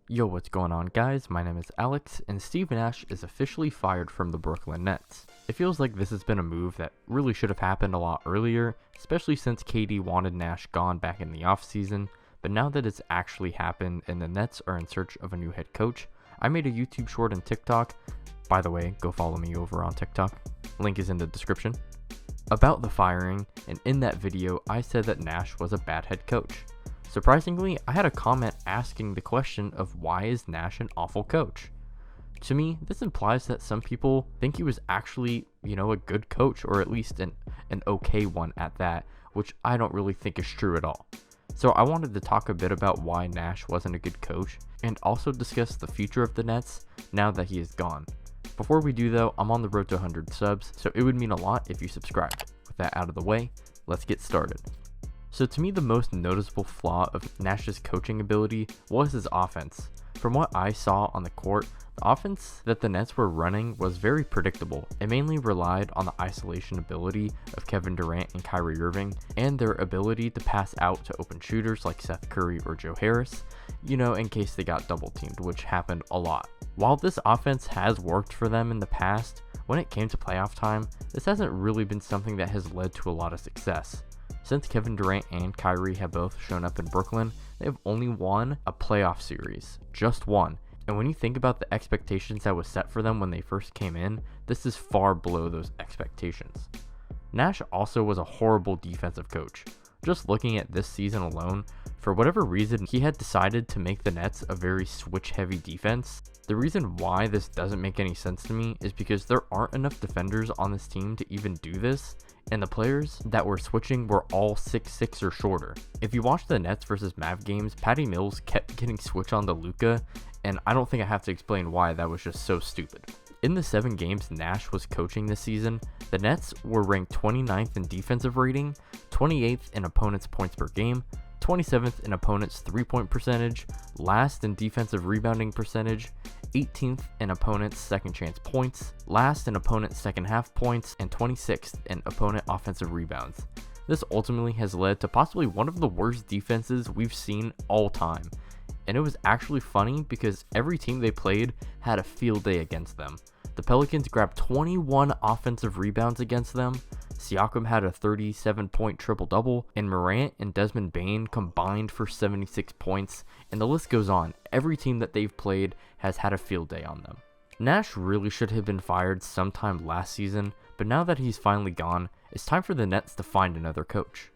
Yo, what's going on, guys? My name is Alex, and Steve Nash is officially fired from the Brooklyn Nets. It feels like this has been a move that really should have happened a lot earlier, especially since KD wanted Nash gone back in the offseason, but now that it's actually happened and the Nets are in search of a new head coach, I made a YouTube short and TikTok. By the way, go follow me over on TikTok. Link is in the description. About the firing, and in that video, I said that Nash was a bad head coach. Surprisingly, I had a comment asking the question of why is Nash an awful coach? To me, this implies that some people think he was actually, a good coach, or at least an okay one at that, which I don't really think is true at all. So I wanted to talk a bit about why Nash wasn't a good coach, and also discuss the future of the Nets now that he is gone. Before we do though, I'm on the road to 100 subs, so it would mean a lot if you subscribed. With that out of the way, let's get started. So to me, the most noticeable flaw of Nash's coaching ability was his offense. From what I saw on the court, the offense that the Nets were running was very predictable. It mainly relied on the isolation ability of Kevin Durant and Kyrie Irving, and their ability to pass out to open shooters like Seth Curry or Joe Harris, in case they got double teamed, which happened a lot. While this offense has worked for them in the past, when it came to playoff time, this hasn't really been something that has led to a lot of success. Since Kevin Durant and Kyrie have both shown up in Brooklyn, they have only won a playoff series, just one. And when you think about the expectations that was set for them when they first came in, this is far below those expectations. Nash also was a horrible defensive coach. Just looking at this season alone, for whatever reason, he had decided to make the Nets a very switch-heavy defense. The reason why this doesn't make any sense to me is because there aren't enough defenders on this team to even do this, and the players that were switching were all 6'6" or shorter. If you watch the Nets versus Mav games, Patty Mills kept getting switched on to Luka, and I don't think I have to explain why. That was just so stupid. In the 7 games Nash was coaching this season, the Nets were ranked 29th in defensive rating, 28th in opponents' points per game, 27th in opponents' 3-point percentage, last in defensive rebounding percentage, 18th in opponents' second chance points, last in opponents' second half points, and 26th in opponent offensive rebounds. This ultimately has led to possibly one of the worst defenses we've seen all time. And it was actually funny because every team they played had a field day against them. The Pelicans grabbed 21 offensive rebounds against them. Siakam had a 37-point triple-double, and Morant and Desmond Bane combined for 76 points, and the list goes on. Every team that they've played has had a field day on them. Nash really should have been fired sometime last season, but now that he's finally gone, it's time for the Nets to find another coach.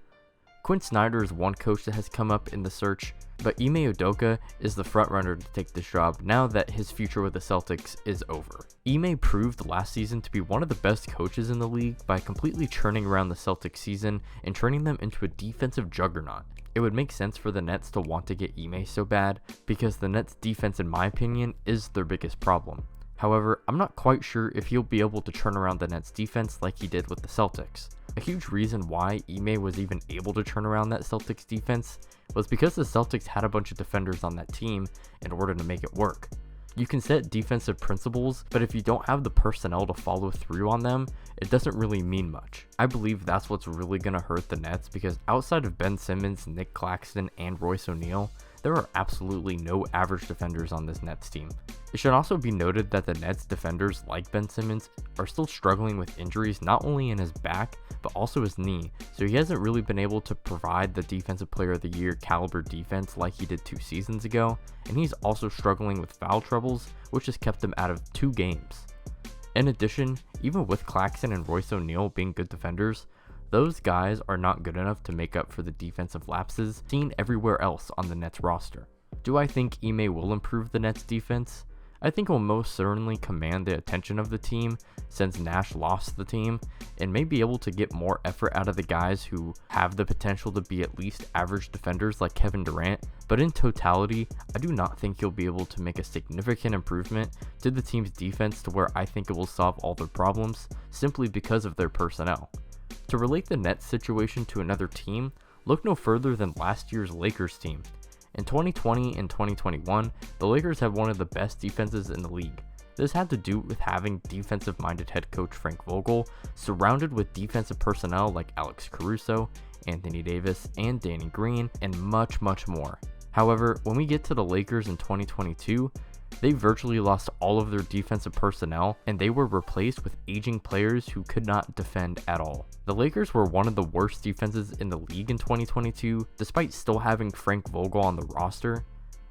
Quinn Snyder is one coach that has come up in the search, but Ime Udoka is the frontrunner to take this job now that his future with the Celtics is over. Ime proved last season to be one of the best coaches in the league by completely turning around the Celtics season and turning them into a defensive juggernaut. It would make sense for the Nets to want to get Ime so bad because the Nets defense, in my opinion, is their biggest problem. However, I'm not quite sure if he'll be able to turn around the Nets defense like he did with the Celtics. A huge reason why Ime was even able to turn around that Celtics defense was because the Celtics had a bunch of defenders on that team in order to make it work. You can set defensive principles, but if you don't have the personnel to follow through on them, it doesn't really mean much. I believe that's what's really going to hurt the Nets because outside of Ben Simmons, Nick Claxton, and Royce O'Neal, there are absolutely no average defenders on this Nets team. It should also be noted that the Nets defenders like Ben Simmons are still struggling with injuries not only in his back, but also his knee, so he hasn't really been able to provide the Defensive Player of the Year caliber defense like he did 2 seasons ago, and he's also struggling with foul troubles, which has kept him out of 2 games. In addition, even with Claxton and Royce O'Neal being good defenders, those guys are not good enough to make up for the defensive lapses seen everywhere else on the Nets roster. Do I think Ime will improve the Nets defense? I think he'll most certainly command the attention of the team since Nash lost the team, and may be able to get more effort out of the guys who have the potential to be at least average defenders like Kevin Durant, but in totality, I do not think he'll be able to make a significant improvement to the team's defense to where I think it will solve all their problems simply because of their personnel. To relate the Nets situation to another team, look no further than last year's Lakers team. In 2020 and 2021, the Lakers had one of the best defenses in the league. This had to do with having defensive-minded head coach Frank Vogel surrounded with defensive personnel like Alex Caruso, Anthony Davis, and Danny Green, and much more. However, when we get to the Lakers in 2022, they virtually lost all of their defensive personnel, and they were replaced with aging players who could not defend at all. The Lakers were one of the worst defenses in the league in 2022, despite still having Frank Vogel on the roster.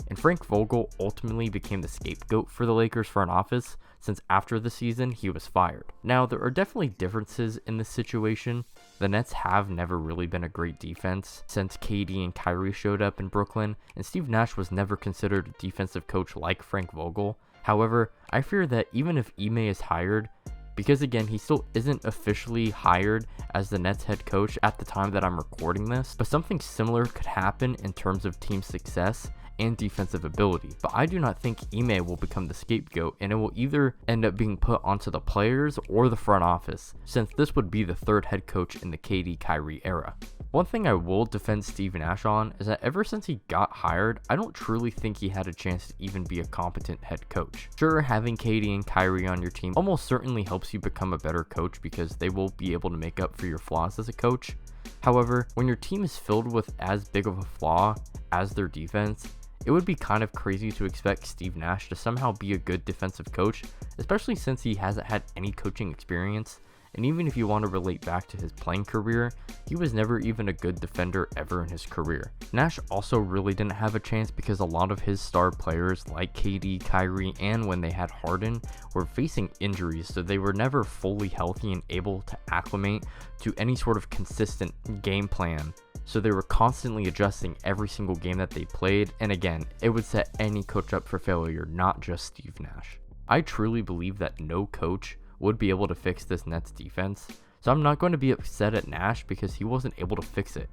And Frank Vogel ultimately became the scapegoat for the Lakers front office, since after the season he was fired. Now, there are definitely differences in this situation. The Nets have never really been a great defense since KD and Kyrie showed up in Brooklyn, and Steve Nash was never considered a defensive coach like Frank Vogel. However, I fear that even if Ime is hired, because again, he still isn't officially hired as the Nets head coach at the time that I'm recording this, but something similar could happen in terms of team success and defensive ability. But I do not think Ime will become the scapegoat, and it will either end up being put onto the players or the front office, since this would be the third head coach in the KD Kyrie era. One thing I will defend Steve Nash on is that ever since he got hired, I don't truly think he had a chance to even be a competent head coach. Sure, having KD and Kyrie on your team almost certainly helps you become a better coach because they will be able to make up for your flaws as a coach. However, when your team is filled with as big of a flaw as their defense, it would be kind of crazy to expect Steve Nash to somehow be a good defensive coach, especially since he hasn't had any coaching experience. And even if you want to relate back to his playing career, he was never even a good defender ever in his career. Nash also really didn't have a chance because a lot of his star players like KD, Kyrie, and when they had Harden were facing injuries, so they were never fully healthy and able to acclimate to any sort of consistent game plan. So they were constantly adjusting every single game that they played, and again, it would set any coach up for failure, not just Steve Nash. I truly believe that no coach would be able to fix this Nets defense, so I'm not going to be upset at Nash because he wasn't able to fix it.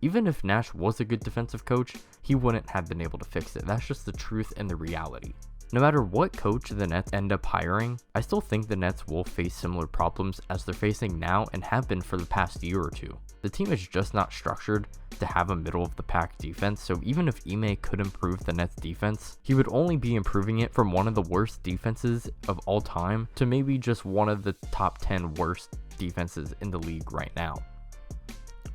Even if Nash was a good defensive coach, he wouldn't have been able to fix it. That's just the truth and the reality. No matter what coach the Nets end up hiring, I still think the Nets will face similar problems as they're facing now and have been for the past year or two. The team is just not structured to have a middle of the pack defense, so even if Ime could improve the Nets defense, he would only be improving it from one of the worst defenses of all time to maybe just one of the top 10 worst defenses in the league right now.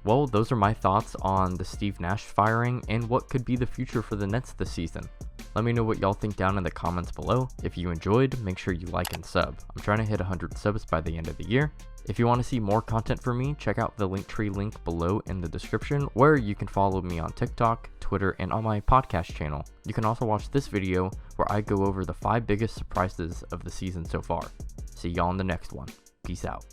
Well, those are my thoughts on the Steve Nash firing and what could be the future for the Nets this season. Let me know what y'all think down in the comments below. If you enjoyed, make sure you like and sub. I'm trying to hit 100 subs by the end of the year. If you want to see more content from me, check out the Linktree link below in the description, where you can follow me on TikTok, Twitter, and on my podcast channel. You can also watch this video where I go over the 5 biggest surprises of the season so far. See y'all in the next one. Peace out.